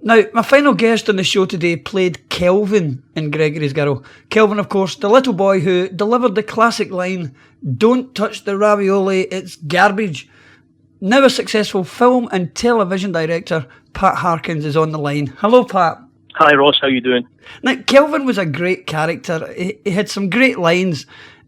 Now, my final guest on the show today played Kelvin in Gregory's Girl. Kelvin, of course, the little boy who delivered the classic line, "Don't touch the ravioli, it's garbage." Now a successful film and television director, Pat Harkins, is on the line. Hello, Pat. Hi, Ross. How you doing? Now, Kelvin was a great character. He had some great lines.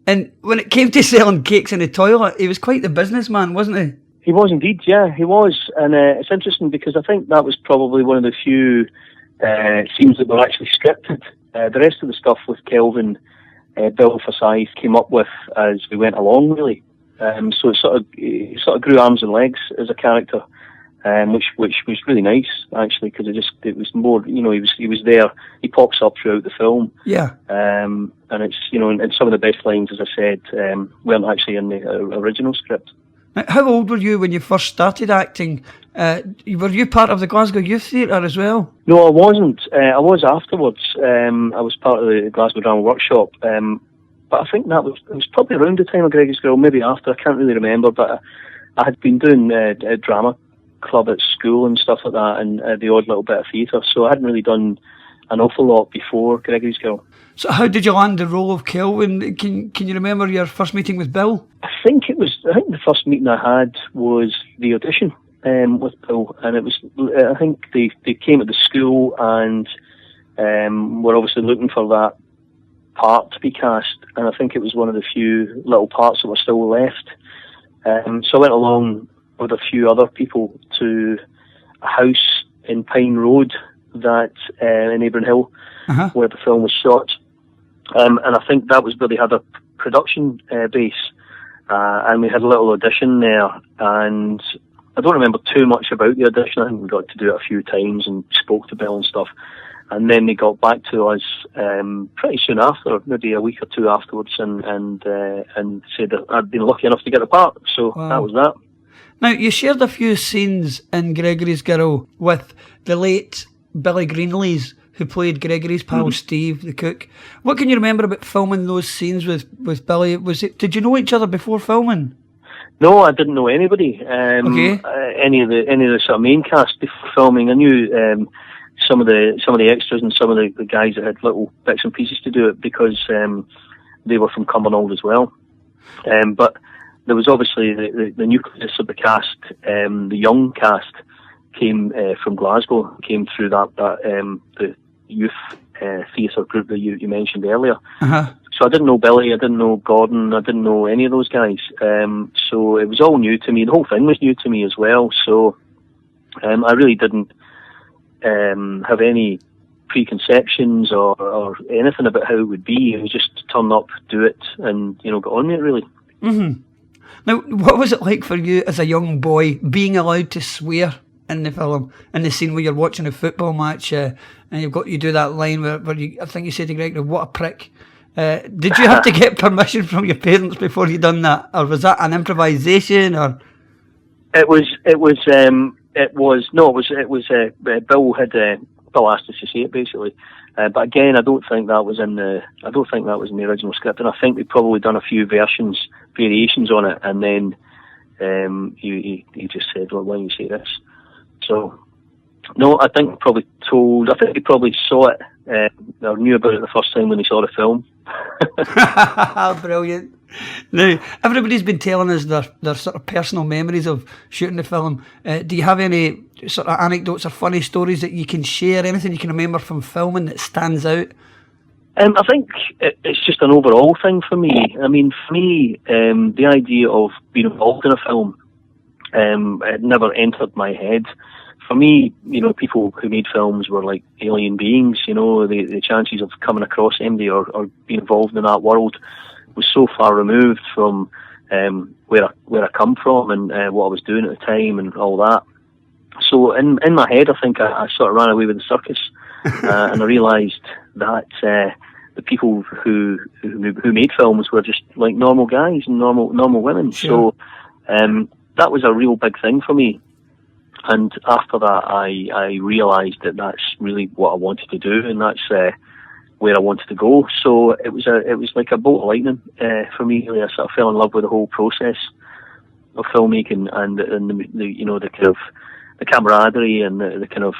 And when it came to selling cakes in the toilet, he was quite the businessman, wasn't he? He was indeed, yeah, he was. And it's interesting because I think that was probably one of the few scenes that were actually scripted. The rest of the stuff with Kelvin, Bill Forsyth came up with as we went along, really. So it sort of grew arms and legs as a character, which was really nice actually, because it was more, he was there. He pops up throughout the film. Yeah. And it's and some of the best lines, as I said, weren't actually in the original script. Now, how old were you when you first started acting? Were you part of the Glasgow Youth Theatre as well? No, I wasn't. I was afterwards. I was part of the Glasgow Drama Workshop. But I think it was probably around the time of Gregory's Girl, maybe after. I can't really remember. But I had been doing a drama club at school and stuff like that, and the odd little bit of theatre. So I hadn't really done an awful lot before Gregory's Girl. So how did you land the role of Kelvin? Can you remember your first meeting with Bill? I think the first meeting I had was the audition with Bill, and it was. I think they came at the school and were obviously looking for that part to be cast, and I think it was one of the few little parts that were still left. So I went along with a few other people to a house in Pine Road that in Abram Hill, where the film was shot. And I think that was where they had a production base, and we had a little audition there, and I don't remember too much about the audition. I think we got to do it a few times and spoke to Bill and stuff, and then they got back to us pretty soon after, maybe a week or two afterwards, and said that I'd been lucky enough to get a part, so wow. That was that. Now, you shared a few scenes in Gregory's Girl with the late Billy Greenlees, who played Gregory's pal Steve, the cook. What can you remember about filming those scenes with Billy? Did you know each other before filming? No, I didn't know anybody. Okay. Any of the sort of main cast before filming. I knew some of the extras and some of the guys that had little bits and pieces to do it because they were from Cumbernauld as well. But there was obviously the nucleus of the cast, the young cast came from Glasgow, came through the youth theatre group that you mentioned earlier. So I didn't know Billy, I didn't know Gordon, I didn't know any of those guys. So it was all new to me. The whole thing was new to me as well. So I really didn't have any preconceptions or anything about how it would be. It was just turn up, do it, and get on with it really. Mm-hmm. Now, what was it like for you as a young boy being allowed to swear in the film, in the scene where you're watching a football match and you do that line where I think you say to Gregory, "What a prick." Did you have to get permission from your parents before you done that, or was that an improvisation? Or Bill asked us to say it basically, but again, I don't think that was in the original script, and I think we've probably done a few variations on it, and then he just said, "Well, why don't you say this?" So, no, I think he probably saw it or knew about it the first time when he saw the film. Brilliant. Now, everybody's been telling us their sort of personal memories of shooting the film. Do you have any sort of anecdotes or funny stories that you can share? Anything you can remember from filming that stands out? I think it's just an overall thing for me. I mean, for me, the idea of being involved in a film, it never entered my head. For me, people who made films were like alien beings. The chances of coming across anybody or being involved in that world was so far removed from where I come from and what I was doing at the time and all that. So in my head, I think I sort of ran away with the circus, and I realised that the people who made films were just like normal guys and normal women. Sure. So that was a real big thing for me. And after that, I realised that that's really what I wanted to do, and that's where I wanted to go. So it was like a bolt of lightning for me. Really, I sort of fell in love with the whole process of filmmaking and the kind of the camaraderie and the kind of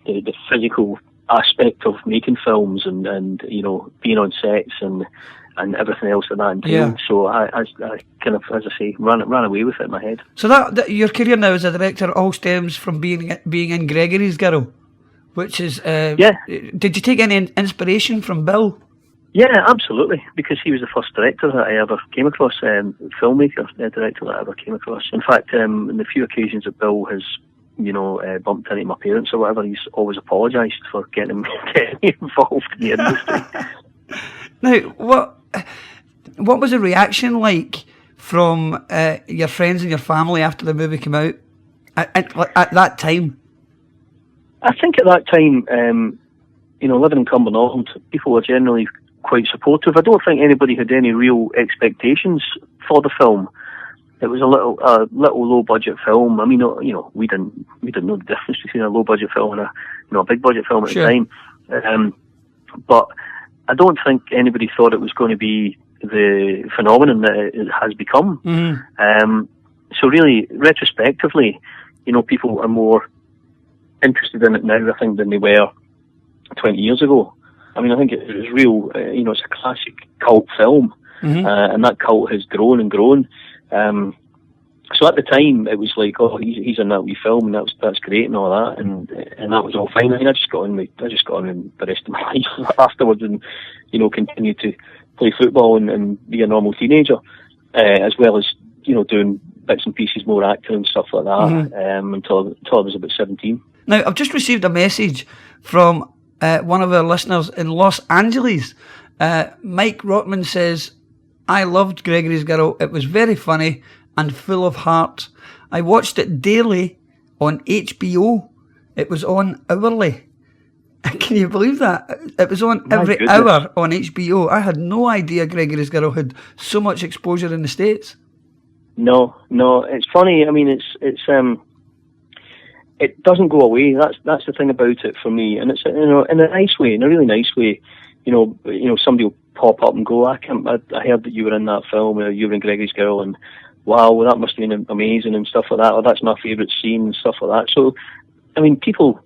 the physical aspect of making films and you know, being on sets and everything else that entails. So I kind of, as I say, ran away with it in my head. So that your career now as a director all stems from being in Gregory's Girl, which is Did you take any inspiration from Bill? Yeah, absolutely, because he was the first director that I ever came across, filmmaker director that I ever came across. In fact, in the few occasions that Bill has, you know, bumped into my parents or whatever, he's always apologised for getting me involved in the industry. Now, what was the reaction like from your friends and your family after the movie came out at that time? I think at that time, you know, living in Cumbernauld, people were generally quite supportive. I don't think anybody had any real expectations for the film. It was a little low budget film. I mean, you know, we didn't know the difference between a low budget film and a big budget film at the time. But I don't think anybody thought it was going to be the phenomenon that it has become. So really, retrospectively, you know, people are more interested in it now, I think, than they were 20 years ago. I mean, I think it was real, you know, it's a classic cult film, and that cult has grown and grown. So at the time, it was like, oh, he's in that wee film, and that's great and all that, and that was all fine. I mean, I just got on with the rest of my life afterwards, and you know, continued to play football and be a normal teenager, as well as, you know, doing bits and pieces, more acting and stuff like that, until I was about 17. Now, I've just received a message from one of our listeners in Los Angeles. Mike Rotman says, I loved Gregory's Girl. It was very funny and full of heart. I watched it daily on HBO. It was on hourly. Can you believe that? It was on every hour on HBO. I had no idea Gregory's Girl had so much exposure in the States. No, it's funny. I mean, it's it doesn't go away. That's the thing about it for me, and it's, you know, in a nice way, in a really nice way. You know, somebody will pop up and go, I heard that you were in that film, you were in Gregory's Girl, and wow, well, that must have been amazing and stuff like that. Or that's my favourite scene and stuff like that. So, I mean, people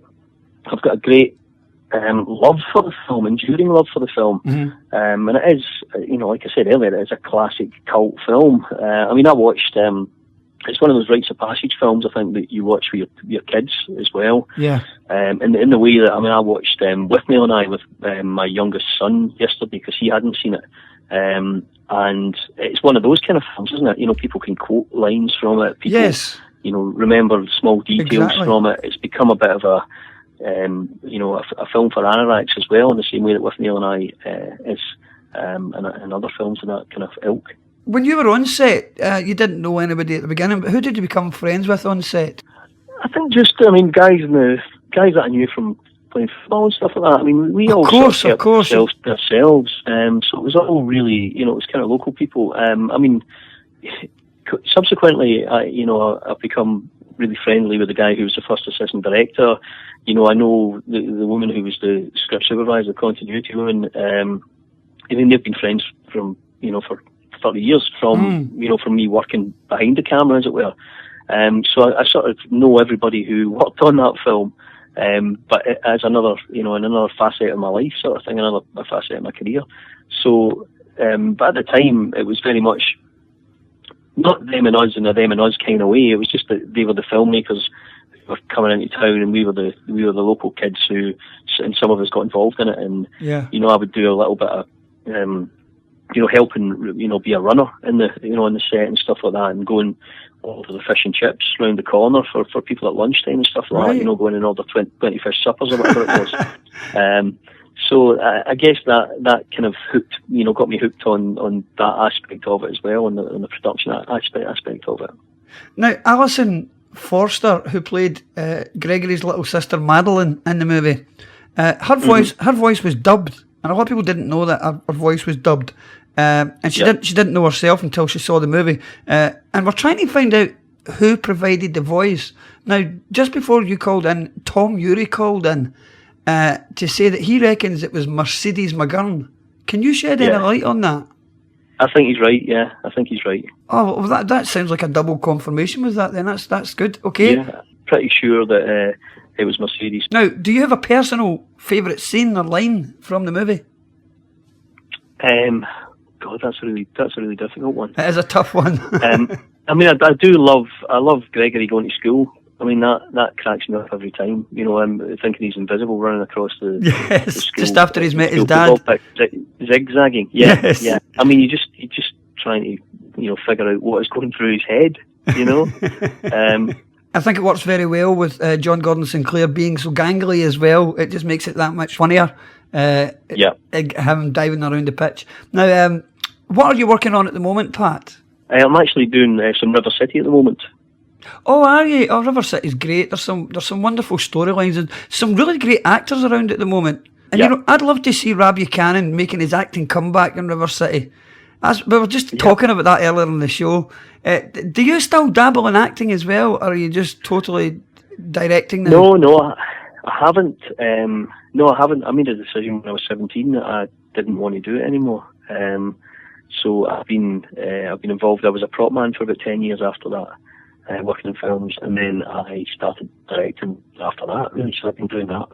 have got a great love for the film, enduring love for the film, and it is, you know, like I said earlier, it is a classic cult film. I mean, I watched. It's one of those rites of passage films, I think, that you watch for your kids as well. Yeah. In the way that, I mean, I watched With Me and I with my youngest son yesterday because he hadn't seen it. And it's one of those kind of films, isn't it? You know, people can quote lines from it. People, you know, remember small details from it. It's become a bit of a, you know, a film for anoraks as well, in the same way that With Me and I is, and other films in that kind of ilk. When you were on set, you didn't know anybody at the beginning, but who did you become friends with on set? I think just, I mean, guys that I knew from playing football and stuff like that. I mean, we all sort of kept ourselves. So it was all really, you know, it was kind of local people. I mean, subsequently, I've become really friendly with the guy who was the first assistant director. You know, I know the woman who was the script supervisor, the continuity woman. I mean, they've been friends from, you know, for 30 years from, you know, from me working behind the camera, as it were. So I sort of know everybody who worked on that film, but as another facet of my life, sort of thing, another facet of my career. So, but at the time, it was very much not them and us in a them and us kind of way. It was just that they were the filmmakers who were coming into town, and we were the local kids who, and some of us got involved in it. And you know, I would do a little bit of you know, helping, you know, be a runner in the, you know, on the set and stuff like that, and going over the fish and chips round the corner for people at lunchtime and stuff like that, you know, going and order 20 fish suppers or whatever it was. So I guess that kind of got me hooked on that aspect of it as well, and the production aspect of it. Now, Alison Forster, who played Gregory's little sister Madeline in the movie, her voice was dubbed. And a lot of people didn't know that her voice was dubbed, and she didn't know herself until she saw the movie. And we're trying to find out who provided the voice. Now, just before you called in, Tom Urie called in to say that he reckons it was Mercedes McGurn. Can you shed any light on that? I think he's right. Yeah, I think he's right. Oh, well, that sounds like a double confirmation. Was that then? That's good. Okay. Yeah, pretty sure that it was Mercedes. Now, do you have a personal favourite scene or line from the movie? God, that's a really difficult one. It is a tough one. I mean, I love Gregory going to school. I mean, that cracks me up every time. You know, I'm thinking he's invisible running across the yes, the school, just after he's met his football dad. pitch, zigzagging. Yeah, Yes. yeah. I mean, you just trying to, you know, figure out what is going through his head. You know. I think it works very well with John Gordon Sinclair being so gangly as well. It just makes it that much funnier. Him diving around the pitch. Now, what are you working on at the moment, Pat? I'm actually doing some River City at the moment. Oh, are you? Oh, River City's great. There's some wonderful storylines and some really great actors around at the moment. And you know, I'd love to see Rob Buchanan making his acting comeback in River City. We were just talking about that earlier in the show. Do you still dabble in acting as well, or are you just totally directing now? No, I haven't. No, I haven't. I made a decision when I was 17 that I didn't want to do it anymore. So I've been involved. I was a prop man for about 10 years after that, working in films, and then I started directing after that. Really, so I've been doing that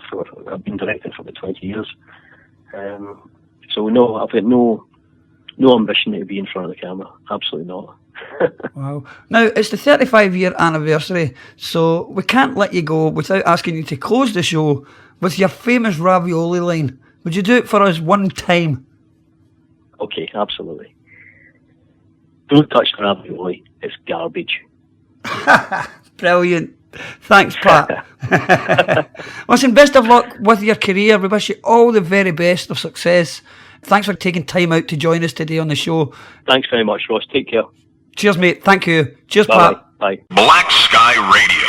I've been directing for about 20 years. So no, I've got no ambition to be in front of the camera. Absolutely not. Wow. Now, it's the 35-year anniversary, so we can't let you go without asking you to close the show with your famous ravioli line. Would you do it for us one time? Okay, absolutely. Don't touch the ravioli. It's garbage. Brilliant. Thanks, Pat. Listen, best of luck with your career. We wish you all the very best of success. Thanks for taking time out to join us today on the show. Thanks very much, Ross. Take care. Cheers, mate. Thank you. Cheers, Bye. Pat. Bye. Black Sky Radio.